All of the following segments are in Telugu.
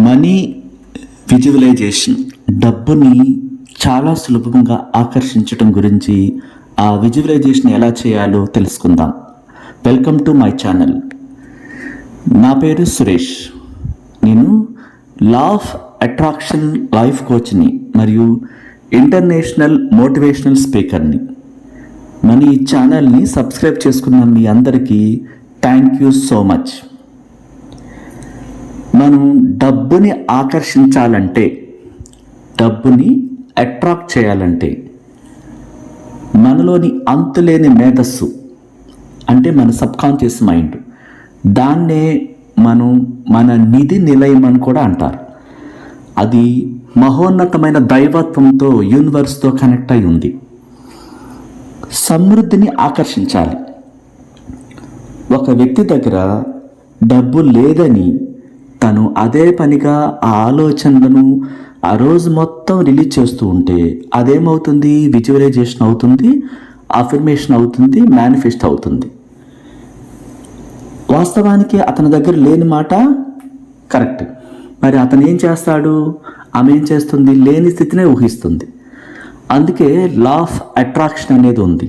మనీ విజువలైజేషన్ డబ్బుని చాలా సులభంగా ఆకర్షించటం గురించి ఆ విజువలైజేషన్ ఎలా చేయాలో తెలుసుకుందాం. Welcome to my channel. నా పేరు సురేష్. నేను లా ఆఫ్ అట్రాక్షన్ లైఫ్ కోచ్ని మరియు ఇంటర్నేషనల్ మోటివేషనల్ స్పీకర్ని. మన ఈ ఛానల్ని సబ్స్క్రైబ్ చేసుకున్న మీ అందరికీ థ్యాంక్ యూ సో మచ్. మనం డబ్బుని ఆకర్షించాలంటే, డబ్బుని అట్రాక్ట్ చేయాలంటే మనలోని అంతులేని మేధస్సు అంటే మన సబ్కాన్షియస్ మైండ్, దాన్నే మన నిధి నిలయం అని కూడా అంటారు. అది మహోన్నతమైన దైవత్వంతో, యూనివర్స్తో కనెక్ట్ అయి ఉంది. సమృద్ధిని ఆకర్షించాలి. ఒక వ్యక్తి దగ్గర డబ్బు లేదని తను అదే పనిగా ఆ ఆలోచనలను ఆ రోజు మొత్తం రిలీజ్ చేస్తూ ఉంటే అదేమవుతుంది? విజువలైజేషన్ అవుతుంది, అఫర్మేషన్ అవుతుంది, మేనిఫెస్ట్ అవుతుంది. వాస్తవానికి అతని దగ్గర లేని మాట కరెక్ట్. మరి అతను ఏం చేస్తాడు? ఆమె ఏం చేస్తుంది? లేని స్థితినే ఊహిస్తుంది. అందుకే లా ఆఫ్ అట్రాక్షన్ అనేది ఉంది.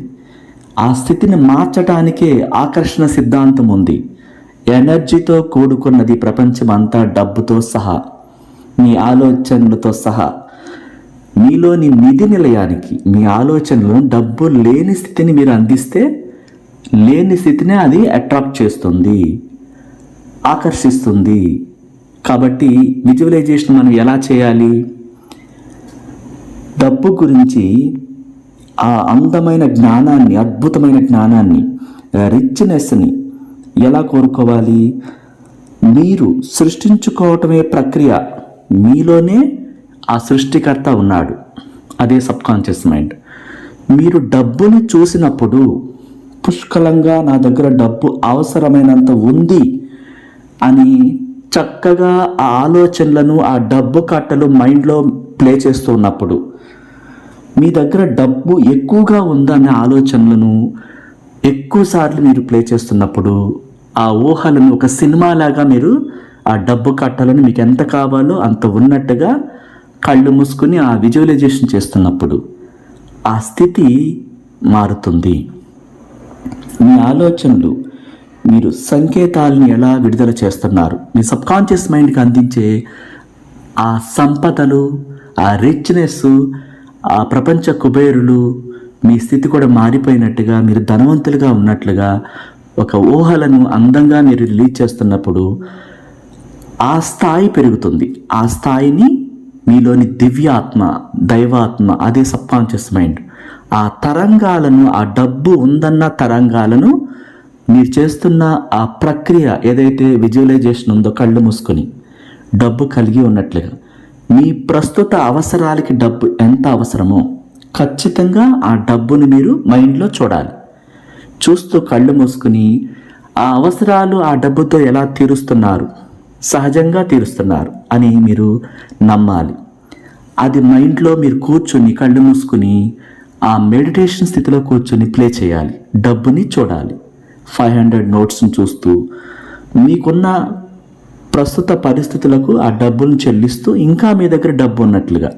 ఆ స్థితిని మార్చడానికే ఆకర్షణ సిద్ధాంతం ఉంది. ఎనర్జీతో కూడుకున్నది ప్రపంచం అంతా, డబ్బుతో సహా, మీ ఆలోచనలతో సహా. మీలోని నిధి నిలయానికి మీ ఆలోచనలు డబ్బు లేని స్థితిని మీరు అందిస్తే, లేని స్థితినే అది అట్రాక్ట్ చేస్తుంది, ఆకర్షిస్తుంది. కాబట్టి విజువలైజేషన్ మనం ఎలా చేయాలి? డబ్బు గురించి ఆ అందమైన జ్ఞానాన్ని, అద్భుతమైన జ్ఞానాన్ని, రిచ్నెస్ని ఎలా కోరుకోవాలి? మీరు సృష్టించుకోవటమే ప్రక్రియ. మీలోనే ఆ సృష్టికర్త ఉన్నాడు, అదే సబ్కాన్షియస్ మైండ్. మీరు డబ్బుని చూసినప్పుడు పుష్కలంగా నా దగ్గర డబ్బు అవసరమైనంత ఉంది అని చక్కగా ఆ ఆలోచనలను, ఆ డబ్బు కట్టలు మైండ్లో ప్లే చేస్తూ ఉన్నప్పుడు, మీ దగ్గర డబ్బు ఎక్కువగా ఉందనే ఆలోచనలను ఎక్కువసార్లు మీరు ప్లే చేస్తున్నప్పుడు, ఆ ఊహలను ఒక సినిమాలాగా మీరు ఆ డబ్బు కట్టాలని మీకు ఎంత కావాలో అంత ఉన్నట్టుగా కళ్ళు మూసుకుని ఆ విజువలైజేషన్ చేస్తున్నప్పుడు ఆ స్థితి మారుతుంది. మీ ఆలోచనలు, మీరు సంకేతాలని ఎలా విడుదల చేస్తున్నారు, మీ సబ్కాన్షియస్ మైండ్కి అందించే ఆ సంపదలు, ఆ రిచ్నెస్, ఆ ప్రపంచ కుబేరులు, మీ స్థితి కూడా మారిపోయినట్టుగా, మీరు ధనవంతులుగా ఉన్నట్లుగా ఒక ఊహలను అందంగా మీరు రిలీజ్ చేస్తున్నప్పుడు ఆ స్థాయి పెరుగుతుంది. ఆ స్థాయిని మీలోని దివ్యాత్మ, దైవాత్మ, అదే సబ్కాన్షియస్ మైండ్, ఆ తరంగాలను, ఆ డబ్బు ఉందన్న తరంగాలను మీరు చేస్తున్న ఆ ప్రక్రియ ఏదైతే విజువలైజేషన్ ఉందో, కళ్ళు మూసుకొని డబ్బు కలిగి ఉన్నట్లుగా, మీ ప్రస్తుత అవసరాలకి డబ్బు ఎంత అవసరమో ఖచ్చితంగా ఆ డబ్బుని మీరు మైండ్లో చూడాలి. చూస్తూ కళ్ళు మూసుకుని ఆ అవసరాలు ఆ డబ్బుతో ఎలా తీరుస్తున్నారు, సహజంగా తీరుస్తున్నారు అని మీరు నమ్మాలి. అది మైండ్లో మీరు కూర్చుని కళ్ళు మూసుకుని ఆ మెడిటేషన్ స్థితిలో కూర్చొని ప్లే చేయాలి. డబ్బుని చూడాలి. 500 నోట్స్ని చూస్తూ మీకున్న ప్రస్తుత పరిస్థితులకు ఆ డబ్బులను చెల్లిస్తూ ఇంకా మీ దగ్గర డబ్బు ఉన్నట్లుగా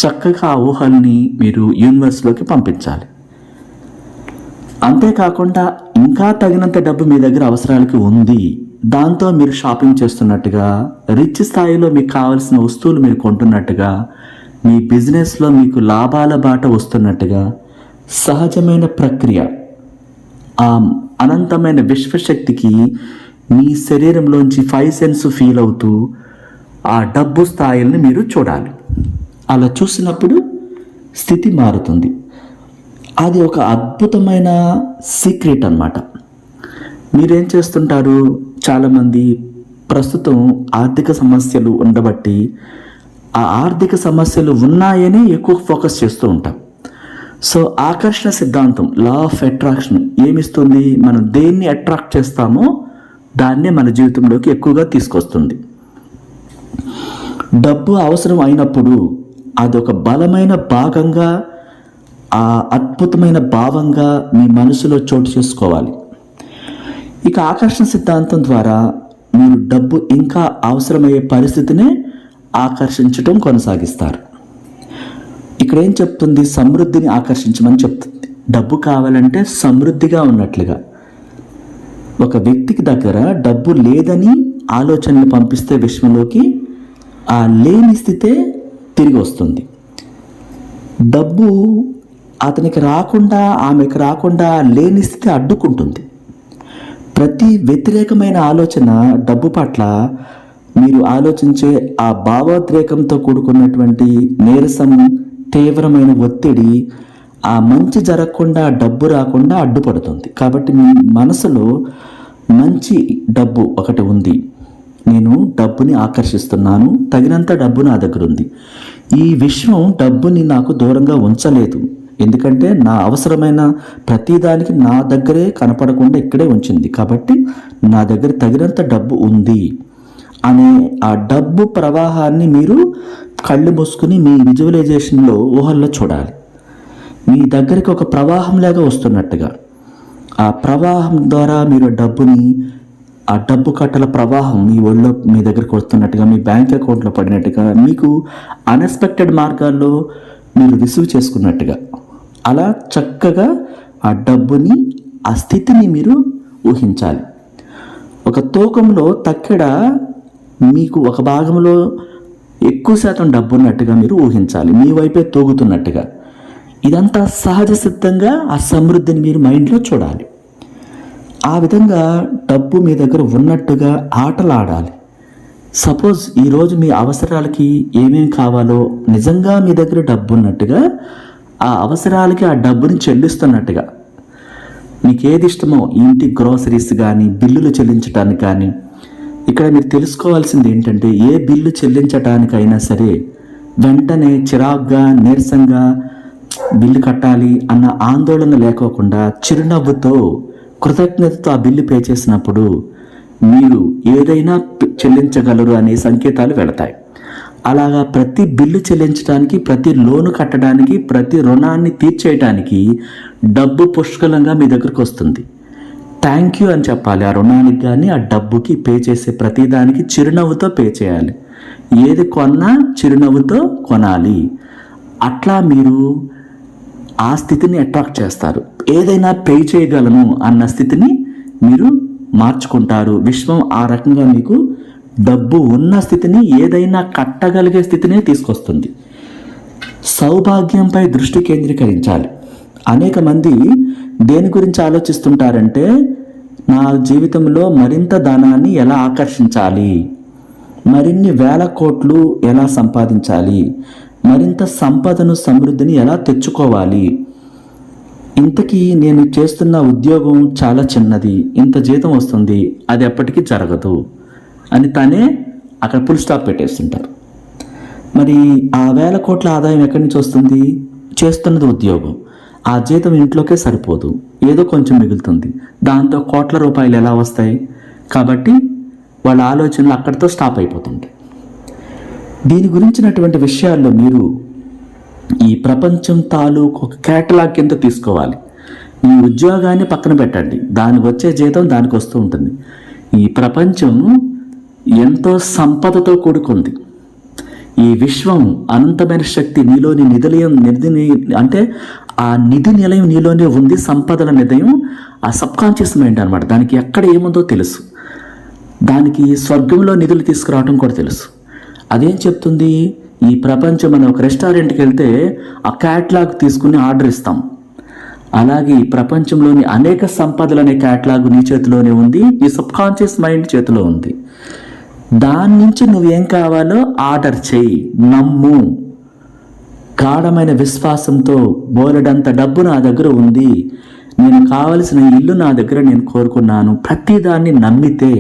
చక్కగా ఆ ఊహల్ని మీరు యూనివర్స్లోకి పంపించాలి. అంతేకాకుండా ఇంకా తగినంత డబ్బు మీ దగ్గర అవసరాలకి ఉంది, దాంతో మీరు షాపింగ్ చేస్తున్నట్టుగా, రిచ్ స్థాయిలో మీకు కావాల్సిన వస్తువులు మీరు కొంటున్నట్టుగా, మీ బిజినెస్లో మీకు లాభాల బాట వస్తున్నట్టుగా, సహజమైన ప్రక్రియ, ఆ అనంతమైన విశ్వశక్తికి మీ శరీరంలోంచి 5 సెన్స్ ఫీల్ అవుతూ ఆ డబ్బు స్థాయిల్ని మీరు చూడాలి. అలా చూసినప్పుడు స్థితి మారుతుంది. అది ఒక అద్భుతమైన సీక్రెట్ అన్నమాట. మీరేం చేస్తుంటారు? చాలామంది ప్రస్తుతం ఆర్థిక సమస్యలు ఉండబట్టి ఆ ఆర్థిక సమస్యలు ఉన్నాయని ఎక్కువ ఫోకస్ చేస్తూ ఉంటాం. సో ఆకర్షణ సిద్ధాంతం, లా ఆఫ్ అట్రాక్షన్ ఏమిస్తుంది? మనం దేన్ని అట్రాక్ట్ చేస్తామో దాన్నే మన జీవితంలోకి ఎక్కువగా తీసుకొస్తుంది. డబ్బు అవసరం అయినప్పుడు అది ఒక బలమైన భాగంగా, ఆ అద్భుతమైన భావంగా మీ మనసులో చోటు చేసుకోవాలి. ఇక ఆకర్షణ సిద్ధాంతం ద్వారా మీరు డబ్బు ఇంకా అవసరమయ్యే పరిస్థితినే ఆకర్షించటం కొనసాగిస్తారు. ఇక్కడ ఏం చెప్తుంది? సమృద్ధిని ఆకర్షించమని చెప్తుంది. డబ్బు కావాలంటే సమృద్ధిగా ఉన్నట్లుగా. ఒక వ్యక్తికి దగ్గర డబ్బు లేదని ఆలోచనలు పంపిస్తే విశ్వంలోకి ఆ లేని స్థితే తిరిగి వస్తుంది. డబ్బు అతనికి రాకుండా, ఆమెకు రాకుండా లేని స్థితి అడ్డుకుంటుంది. ప్రతి వ్యతిరేకమైన ఆలోచన డబ్బు పట్ల మీరు ఆలోచించే ఆ భావోద్రేకంతో కూడుకున్నటువంటి నీరసం, తీవ్రమైన ఒత్తిడి ఆ మంచి జరగకుండా, డబ్బు రాకుండా అడ్డుపడుతుంది. కాబట్టి మీ మనసులో మంచి డబ్బు ఒకటి ఉంది. నేను డబ్బుని ఆకర్షిస్తున్నాను, తగినంత డబ్బు నా దగ్గర ఉంది. ఈ విశ్వం డబ్బుని నాకు దూరంగా ఉంచలేదు, ఎందుకంటే నా అవసరమైన ప్రతిదానికి నా దగ్గరే కనపడకుండా ఇక్కడే ఉంచింది. కాబట్టి నా దగ్గర తగినంత డబ్బు ఉంది అనే ఆ డబ్బు ప్రవాహాన్ని మీరు కళ్ళు మూసుకుని మీ విజువలైజేషన్లో, ఊహల్లో చూడాలి. మీ దగ్గరికి ఒక ప్రవాహం లాగా వస్తున్నట్టుగా, ఆ ప్రవాహం ద్వారా మీరు డబ్బుని, ఆ డబ్బు కట్టల ప్రవాహం మీ ఒళ్ళో మీ దగ్గరికి వస్తున్నట్టుగా, మీ బ్యాంక్ అకౌంట్లో పడినట్టుగా, మీకు అన్ఎక్స్పెక్టెడ్ మార్గాల్లో మీరు రిసీవ్ చేసుకున్నట్టుగా, అలా చక్కగా ఆ డబ్బుని, ఆ స్థితిని మీరు ఊహించాలి. ఒక తూకంలో తక్కెడ మీకు ఒక భాగంలో ఎక్కువ శాతం డబ్బు ఉన్నట్టుగా మీరు ఊహించాలి, మీ వైపే తూగుతున్నట్టుగా. ఇదంతా సహజ సిద్ధంగా ఆ సమృద్ధిని మీరు మైండ్లో చూడాలి. ఆ విధంగా డబ్బు మీ దగ్గర ఉన్నట్టుగా ఆటలాడాలి. సపోజ్ ఈరోజు మీ అవసరాలకి ఏమేమి కావాలో నిజంగా మీ దగ్గర డబ్బు ఉన్నట్టుగా, ఆ అవసరాలకి ఆ డబ్బుని చెల్లిస్తున్నట్టుగా, మీకు ఏది ఇష్టమో ఇంటి గ్రోసరీస్ కానీ, బిల్లులు చెల్లించడానికి కానీ. ఇక్కడ మీరు తెలుసుకోవాల్సింది ఏంటంటే, ఏ బిల్లు చెల్లించడానికైనా సరే వెంటనే చిరాగ్గా, నీరసంగా బిల్లు కట్టాలి అన్న ఆందోళన లేకోకుండా చిరునవ్వుతో, కృతజ్ఞతతో ఆ బిల్లు పే చేసినప్పుడు మీరు ఏదైనా చెల్లించగలరు అనే సంకేతాలు వెళతాయి. అలాగా ప్రతి బిల్లు చెల్లించడానికి, ప్రతి లోను కట్టడానికి, ప్రతి రుణాన్ని తీర్చేయడానికి డబ్బు పుష్కలంగా మీ దగ్గరకు వస్తుంది. థ్యాంక్ యూ అని చెప్పాలి ఆ రుణానికి కానీ, ఆ డబ్బుకి పే చేసే ప్రతిదానికి చిరునవ్వుతో పే చేయాలి. ఏది కొన్నా చిరునవ్వుతో కొనాలి. అట్లా మీరు ఆ స్థితిని అట్రాక్ట్ చేస్తారు. ఏదైనా పే చేయగలను అన్న స్థితిని మీరు మార్చుకుంటారు. విశ్వం ఆ రకంగా మీకు డబ్బు ఉన్న స్థితిని, ఏదైనా కట్టగలిగే స్థితినే తీసుకొస్తుంది. సౌభాగ్యంపై దృష్టి కేంద్రీకరించాలి. అనేక మంది దేని గురించి ఆలోచిస్తుంటారంటే, నా జీవితంలో మరింత ధనాన్ని ఎలా ఆకర్షించాలి, మరిన్ని వేల కోట్లు ఎలా సంపాదించాలి, మరింత సంపదను, సమృద్ధిని ఎలా తెచ్చుకోవాలి, ఇంతకీ నేను చేస్తున్న ఉద్యోగం చాలా చిన్నది, ఇంత జీతం వస్తుంది, అది ఎప్పటికీ జరగదు అని తనే అక్కడ ఫుల్ స్టాప్ పెట్టేస్తుంటారు. మరి ఆ వేల కోట్ల ఆదాయం ఎక్కడి నుంచి వస్తుంది? చేస్తున్నది ఉద్యోగం. ఆ జీతం ఇంట్లోకే సరిపోదు, ఏదో కొంచెం మిగులుతుంది. దాంతో కోట్ల రూపాయలు ఎలా వస్తాయి? కాబట్టి వాళ్ళ ఆలోచనలు అక్కడితో స్టాప్ అయిపోతుంటాయి. దీని గురించినటువంటి విషయాల్లో మీరు ఈ ప్రపంచం తాలూకు ఒక కేటలాగ్ కింద తీసుకోవాలి. ఈ ఉద్యోగాన్ని పక్కన పెట్టండి, దానికి వచ్చే జీతం దానికి వస్తూ ఉంటుంది. ఈ ప్రపంచం ఎంతో సంపదతో కూడుకుంది. ఈ విశ్వం అనంతమైన శక్తి నీలోని నిధిని అంటే ఆ నిధి నిలయం నీలోనే ఉంది. సంపదల నిలయం ఆ సబ్కాన్షియస్ మైండ్ అనమాట. దానికి ఎక్కడ ఏముందో తెలుసు. దానికి స్వర్గంలో నిధులు తీసుకురావడం కూడా తెలుసు. అదేం చెప్తుంది? ఈ ప్రపంచం, మనం ఒక రెస్టారెంట్కి వెళ్తే ఆ క్యాట్లాగ్ తీసుకుని ఆర్డర్ ఇస్తాం. అలాగే ఈ ప్రపంచంలోని అనేక సంపదలు అనే క్యాట్లాగ్ నీ చేతిలోనే ఉంది, ఈ సబ్కాన్షియస్ మైండ్ చేతిలో ఉంది. దాని నుంచి నువ్వేం కావాలో ఆర్డర్ చేయి, నమ్ము. గాఢమైన విశ్వాసంతో బోలెడంత డబ్బు నా దగ్గర ఉంది, నేను కావలసిన ఇల్లు నా దగ్గర నేను కోరుకున్నాను, ప్రతిదాన్ని నమ్మితే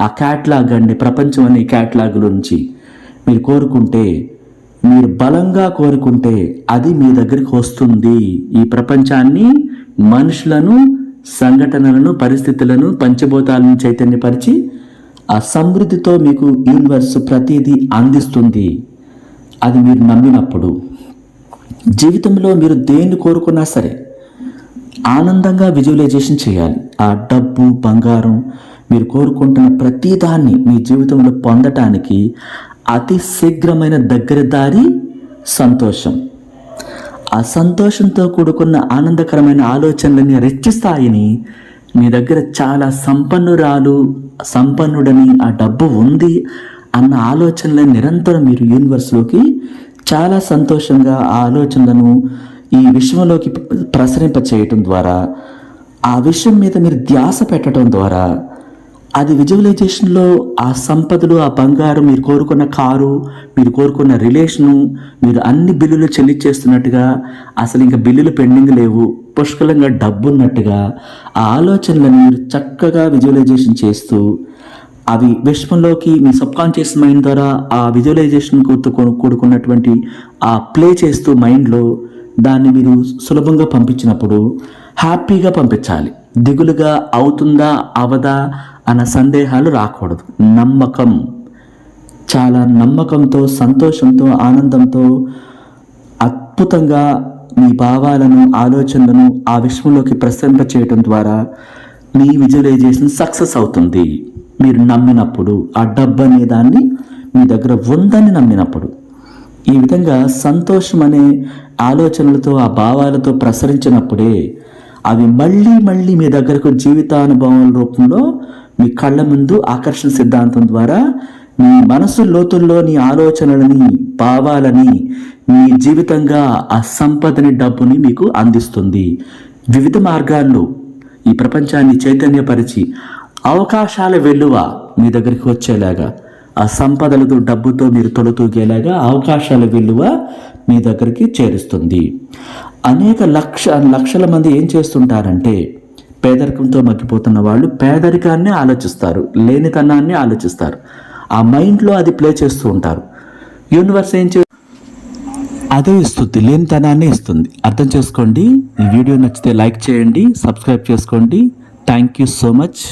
ఆ క్యాట్లాగ్ అండి, ప్రపంచం అనే క్యాట్లాగ్ నుంచి మీరు కోరుకుంటే, మీరు బలంగా కోరుకుంటే అది మీ దగ్గరికి వస్తుంది. ఈ ప్రపంచాన్ని, మనుషులను, సంఘటనలను, పరిస్థితులను, పంచభూతాలను చైతన్యపరిచి ఆ సమృద్ధితో మీకు యూనివర్స్ ప్రతిదీ అందిస్తుంది. అది మీరు నమ్మినప్పుడు జీవితంలో మీరు దేన్ని కోరుకున్నా సరే ఆనందంగా విజువలైజేషన్ చేయాలి. ఆ డబ్బు, బంగారం మీరు కోరుకుంటున్న ప్రతిదాన్ని మీ జీవితంలో పొందటానికి అతి శీఘ్రమైన దగ్గర దారి సంతోషం. ఆ సంతోషంతో కూడుకున్న ఆనందకరమైన ఆలోచనలని రెచ్చిస్తాయని, మీ దగ్గర చాలా సంపన్నుడని, ఆ డబ్బు ఉంది అన్న ఆలోచనలను నిరంతరం మీరు యూనివర్స్లోకి చాలా సంతోషంగా ఆ ఆలోచనలను ఈ విశ్వంలోకి ప్రసరింపచేయటం ద్వారా, ఆ విషయం మీద మీరు ధ్యాస పెట్టడం ద్వారా, అది విజువలైజేషన్లో ఆ సంపదలు, ఆ బంగారు, మీరు కోరుకున్న కారు, మీరు కోరుకున్న రిలేషను, మీరు అన్ని బిల్లులు చెల్లించేస్తున్నట్టుగా, అసలు ఇంకా బిల్లులు పెండింగ్ లేవు, పుష్కలంగా డబ్బు ఉన్నట్టుగా ఆ ఆలోచనలను మీరు చక్కగా విజువలైజేషన్ చేస్తూ, అవి విశ్వంలోకి మీ సబ్కాన్షియస్ మైండ్ ద్వారా ఆ విజువలైజేషన్ కూడుకున్నటువంటి ఆ ప్లే చేస్తూ మైండ్లో దాన్ని మీరు సులభంగా పంపించినప్పుడు హ్యాపీగా పంపించాలి. దిగులుగా అవుతుందా అవదా అన్న సందేహాలు రాకూడదు. నమ్మకం, చాలా నమ్మకంతో, సంతోషంతో, ఆనందంతో అద్భుతంగా మీ భావాలను, ఆలోచనలను ఆ విశ్వంలోకి ప్రసరింపచేయటం ద్వారా మీ విజువలైజేషన్ సక్సెస్ అవుతుంది. మీరు నమ్మినప్పుడు, ఆ డబ్బు అనే దాన్ని మీ దగ్గర ఉందని నమ్మినప్పుడు, ఈ విధంగా సంతోషం అనే ఆలోచనలతో, ఆ భావాలతో ప్రసరించినప్పుడే అవి మళ్ళీ మళ్ళీ మీ దగ్గరకు జీవితానుభవం రూపంలో మీ కళ్ళ ముందు ఆకర్షణ సిద్ధాంతం ద్వారా మీ మనసు లోతుల్లోని ఆలోచనలని, భావాలని మీ జీవితంగా ఆ సంపదని, డబ్బుని మీకు అందిస్తుంది. వివిధ మార్గాల్లో ఈ ప్రపంచాన్ని చైతన్యపరిచి అవకాశాల వెల్లువ మీ దగ్గరికి వచ్చేలాగా, ఆ సంపదలతో, డబ్బుతో మీరు తొలతూగేలాగా అవకాశాల విలువ మీ దగ్గరికి చేరుస్తుంది. అనేక లక్షల మంది ఏం చేస్తుంటారంటే, పేదరికంతో మగ్గిపోతున్న వాళ్ళు పేదరికాన్ని ఆలోచిస్తారు, లేనితనాన్ని ఆలోచిస్తారు. ఆ మైండ్లో అది ప్లే చేస్తూ ఉంటారు. యూనివర్స్ అదే ఇస్తుంది, లేనితనాన్ని ఇస్తుంది. అర్థం చేసుకోండి. ఈ వీడియో నచ్చితే లైక్ చేయండి, సబ్స్క్రైబ్ చేసుకోండి. Thank you so much.